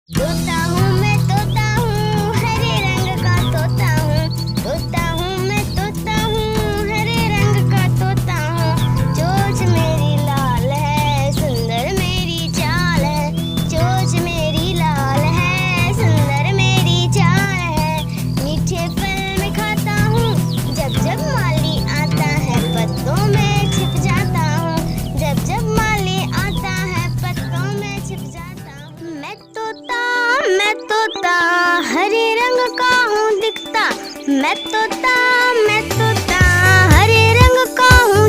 तोता हूँ मैं तोता हूँ हरे रंग का तोता हूँ। तोता हूँ मैं तोता हूँ हरे रंग का तोता हूँ। चोंच मेरी लाल है सुंदर मेरी चाल है। चोंच मेरी लाल है सुंदर मेरी चाल है। मीठे फल मैं खाता हूँ जब जब माली आता है पत्तों में छिप जाता हूँ। जब जब माली आता है पत्तों में छिप जाता हूँ। मैं तोता हरे रंग का हूँ दिखता। मैं तोता हरे रंग का हूँ